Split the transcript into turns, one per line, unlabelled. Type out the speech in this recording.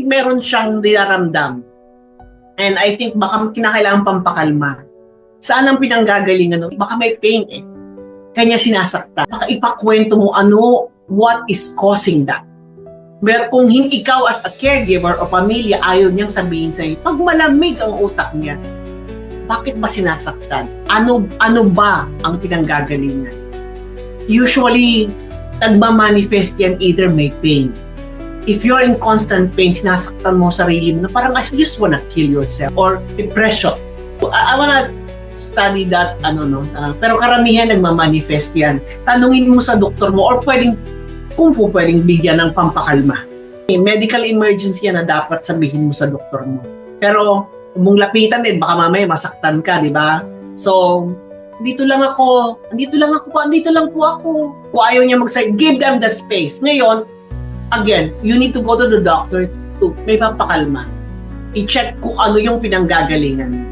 think meron siyang dinaramdam. And I think baka kinakailangan pampakalma. Saan ang pinanggagalingan? Baka may pain eh. Kanya sinasaktan. Baka ipakwento mo what is causing that. Pero kung ikaw as a caregiver o pamilya, ayaw niyang sabihin sa'yo, pag malamig ang utak niya, bakit ba sinasaktan? Ano ba ang pinanggagalingan? Usually, nagmamanifest yan either may pain. If you're in constant pain, sinasaktan mo sarili mo na parang I just wanna kill yourself or depression. I wanna study that, pero karamihan nagmamanifest yan. Tanungin mo sa doktor mo or kung pwedeng bigyan ng pampakalma. Medical emergency yan na dapat sabihin mo sa doktor mo. Pero kung mong lapitan din, baka mamaya masaktan ka, di ba? So, andito lang po ako. Kung ayaw niya mag-say, give them the space. Ngayon, again, you need to go to the doctor to may pampakalma. I-check kung ano yung pinanggagalingan.